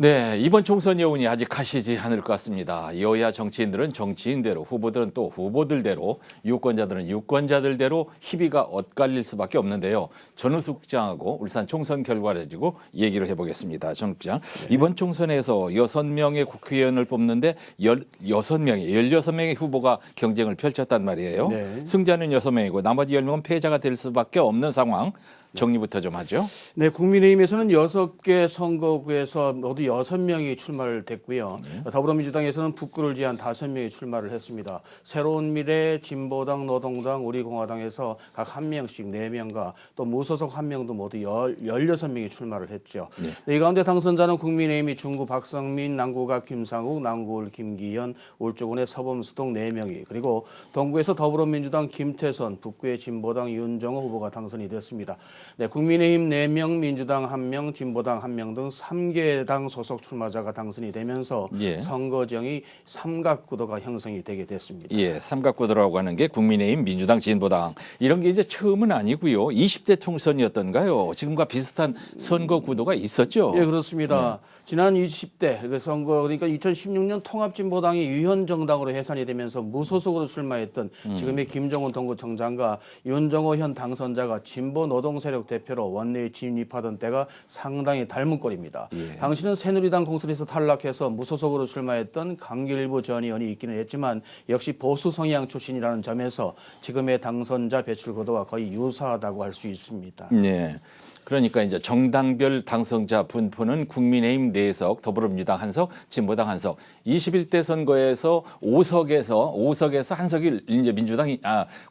네, 이번 총선 여운이 아직 가시지 않을 것 같습니다. 여야 정치인들은 정치인대로, 후보들은 또 후보들대로, 유권자들은 유권자들대로 희비가 엇갈릴 수밖에 없는데요. 전우숙 국장하고 울산 총선 결과를 가지고 얘기를 해보겠습니다. 전 국장, 이번 총선에서 6명의 국회의원을 뽑는데 16명의 후보가 경쟁을 펼쳤단 말이에요. 네. 승자는 6명이고 나머지 10명은 패자가 될 수밖에 없는 상황. 정리부터 좀 하죠. 네, 국민의힘에서는 6개 선거구에서 모두 6명이 출마를 됐고요. 더불어민주당에서는 북구를 제한 5명이 출마를 했습니다. 새로운 미래, 진보당, 노동당, 우리공화당에서 각 1명씩 4명과 또 무소속 1명도 모두 16명이 출마를 했죠. 네, 이 가운데 당선자는 국민의힘이 중구 박성민, 남구가 김상욱, 남구울 김기현, 울주군의 서범수 등 4명이, 그리고 동구에서 더불어민주당 김태선, 북구의 진보당 윤정호 후보가 당선이 됐습니다. 네, 국민의힘 4명, 민주당 1명, 진보당 1명 등 3개 당 소속 출마자가 당선이 되면서 선거정이 삼각구도가 형성이 되게 됐습니다. 예, 삼각구도라고 하는 게 국민의힘, 민주당, 진보당 이런 게 이제 처음은 아니고요. 20대 총선이었던가요? 지금과 비슷한 선거 구도가 있었죠. 예, 그렇습니다. 지난 20대 그 선거, 그러니까 2016년 통합진보당이 위헌정당으로 해산이 되면서 무소속으로 출마했던 지금의 김정은 동구청장과 윤정호 현 당선자가 진보 노동세력 대표로 원내에 진입하던 때가 상당히 닮은 꼴입니다. 당시는 새누리당 공천에서 탈락해서 무소속으로 출마했던 강길부 전 의원이 있기는 했지만 역시 보수 성향 출신이라는 점에서 지금의 당선자 배출 구도와 거의 유사하다고 할 수 있습니다. 네. 그러니까 이제 정당별 당선자 분포는 국민의힘 4석, 더불어민주당 1석, 진보당 1석. 21대 선거에서 5석에서 한 석이 이제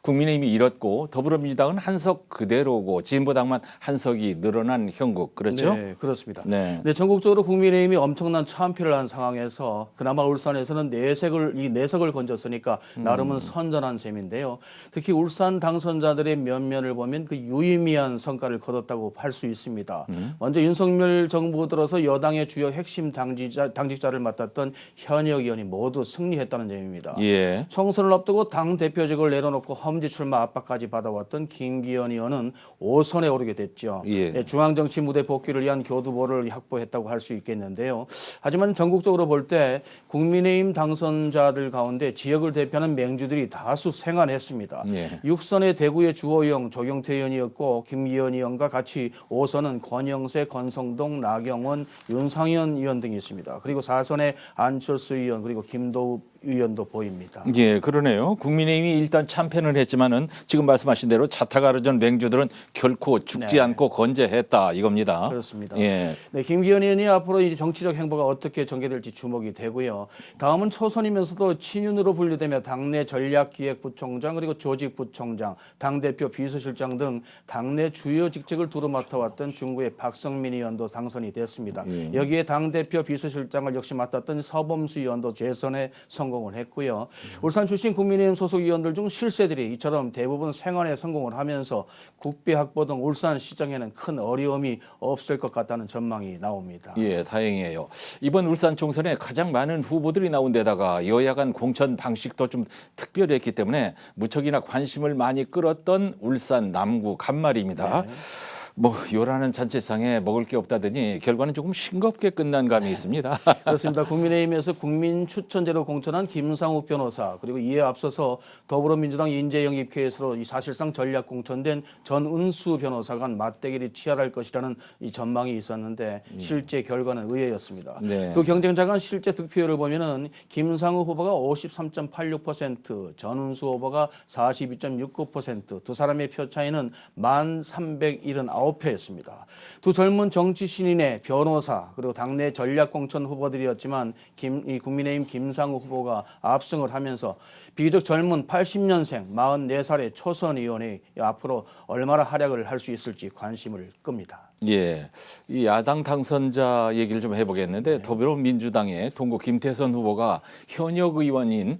국민의힘이 잃었고 더불어민주당은 1석 그대로고 진보당만 1석이 늘어난 형국. 그렇죠? 네, 그렇습니다. 네. 네, 전국적으로 국민의힘이 엄청난 참패를 한 상황에서 그나마 울산에서는 4석을 건졌으니까 나름은 선전한 셈인데요. 특히 울산 당선자들의 면면을 보면 그 유의미한 성과를 거뒀다고 할 수 있습니다. 먼저 윤석열 정부 들어서 여당의 주요 핵심 당직자를 맡았던 현역 의원이 모두 승리했다는 점입니다. 예. 총선을 앞두고 당 대표직을 내려놓고 험지 출마 압박까지 받아왔던 김기현 의원은 5선에 오르게 됐죠. 네, 중앙정치 무대 복귀를 위한 교두보를 확보했다고 할 수 있겠는데요. 하지만 전국적으로 볼 때 국민의힘 당선자들 가운데 지역을 대표하는 맹주들이 다수 생안했습니다. 6선의 대구의 주호영, 조경태 의원이었고 김기현 의원과 같이 5선은 권영세, 권성동, 나경원, 윤상현 의원 등이 있습니다. 그리고 4선에 안철수 의원 그리고 김도우 의원도 보입니다. 예, 그러네요. 국민의힘이 일단 참패는 했지만은 지금 말씀하신 대로 자타가르전 맹주들은 결코 죽지 않고 건재했다 이겁니다. 그렇습니다. 예. 네, 김기현 의원이 앞으로 이제 정치적 행보가 어떻게 전개될지 주목이 되고요. 다음은 초선이면서도 친윤으로 분류되며 당내 전략기획부총장 그리고 조직부총장, 당대표 비서실장 등 당내 주요 직책을 두루 맡아왔던 중구의 박성민 의원도 당선이 됐습니다. 여기에 당대표 비서실장을 역시 맡았던 서범수 의원도 재선에 성공을 했고요. 울산 출신 국민의힘 소속 의원들 중 실세들이 이처럼 대부분 생안에 성공을 하면서 국비 확보 등 울산 시장에는 큰 어려움이 없을 것 같다는 전망이 나옵니다. 예, 다행이에요. 이번 울산 총선에 가장 많은 후보들이 나온 데다가 여야 간 공천 방식도 좀 특별했기 때문에 무척이나 관심을 많이 끌었던 울산 남구 간말입니다. 뭐 요라는 잔치상에 먹을 게 없다더니 결과는 조금 싱겁게 끝난 감이 있습니다. 그렇습니다. 국민의힘에서 국민 추천제로 공천한 김상욱 변호사 그리고 이에 앞서서 더불어민주당 인재영입 케이스로 이 사실상 전략 공천된 전은수 변호사가 맞대결이 치열할 것이라는 이 전망이 있었는데 실제 결과는 의외였습니다. 두 경쟁자간 실제 득표율을 보면은 김상욱 후보가 53.86%, 전은수 후보가 42.69%, 두 사람의 표 차이는 1,379표였습니다. 두 젊은 정치 신인의 변호사 그리고 당내 전략공천 후보들이었지만 국민의힘 김상욱 후보가 압승을 하면서 비교적 젊은 80년생 44살의 초선 의원이 앞으로 얼마나 활약을 할 수 있을지 관심을 끕니다. 예, 이 야당 당선자 얘기를 좀 해보겠는데 더불어민주당의 동구 김태선 후보가 현역 의원인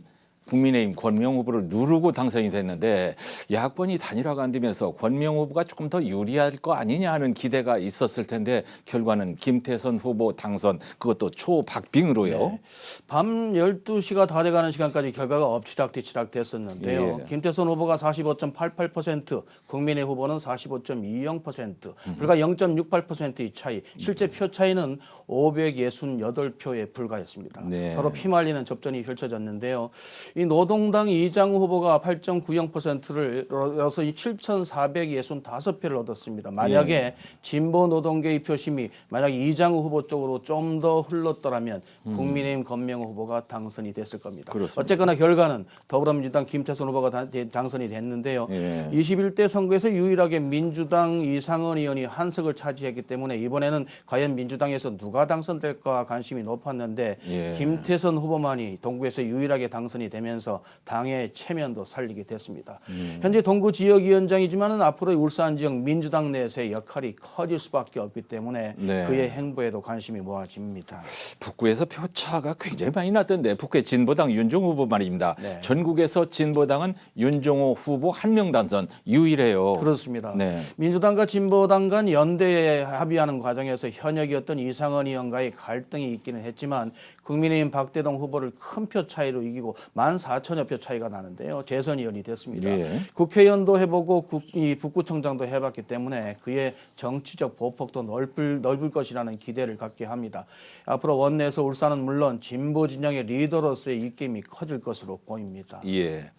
국민의힘 권명 후보를 누르고 당선이 됐는데 야권이 단일화가 안 되면서 권명 후보가 조금 더 유리할 거 아니냐 하는 기대가 있었을 텐데 결과는 김태선 후보 당선, 그것도 초박빙으로요. 네. 밤 12시가 다 돼가는 시간까지 결과가 엎치락뒤치락 됐었는데요. 예. 김태선 후보가 45.88%, 국민의 후보는 45.20%, 불과 0.68%의 차이, 실제 표 차이는 568표에 불과했습니다. 네. 서로 피말리는 접전이 펼쳐졌는데요. 이 노동당 이장우 후보가 8.90%를 얻어서 이 7,465표를 얻었습니다. 만약에 진보 노동계의 표심이 만약 이장우 후보 쪽으로 좀 더 흘렀더라면 국민의힘 권명호 후보가 당선이 됐을 겁니다. 그렇습니다. 어쨌거나 결과는 더불어민주당 김태선 후보가 당선이 됐는데요. 예. 21대 선거에서 유일하게 민주당 이상은 의원이 한석을 차지했기 때문에 이번에는 과연 민주당에서 누가 당선될까 관심이 높았는데 예. 김태선 후보만이 동구에서 유일하게 당선이 되면서 당의 체면도 살리게 됐습니다. 현재 동구 지역위원장이지만은 앞으로 울산 지역 민주당 내에서의 역할이 커질 수밖에 없기 때문에 네. 그의 행보에도 관심이 모아집니다. 북구에서 표차가 굉장히 많이 났던데 북구의 진보당 윤종호 후보 말입니다. 네. 전국에서 진보당은 윤종호 후보 한 명 당선 유일해요. 그렇습니다. 네. 민주당과 진보당 간 연대에 합의하는 과정에서 현역이었던 이상은 의원과의 갈등이 있기는 했지만 국민의힘 박대동 후보를 큰 표 차이로 이기고 14,000여 표 차이가 나는데요. 재선 의원이 됐습니다. 예. 국회의원도 해보고 이 북구청장도 해봤기 때문에 그의 정치적 보폭도 넓을 것이라는 기대를 갖게 합니다. 앞으로 원내에서 울산은 물론 진보 진영의 리더로서의 입김이 커질 것으로 보입니다. 예.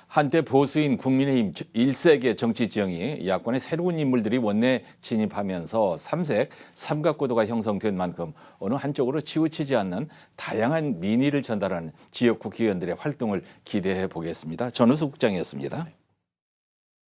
한때 보수인 국민의힘 1세계 정치 지형이 야권의 새로운 인물들이 원내 진입하면서 삼색 삼각구도가 형성된 만큼 어느 한쪽으로 치우치지 않는 다양한 민의를 전달하는 지역 국회의원들의 활동을 기대해 보겠습니다. 전우수 국장이었습니다.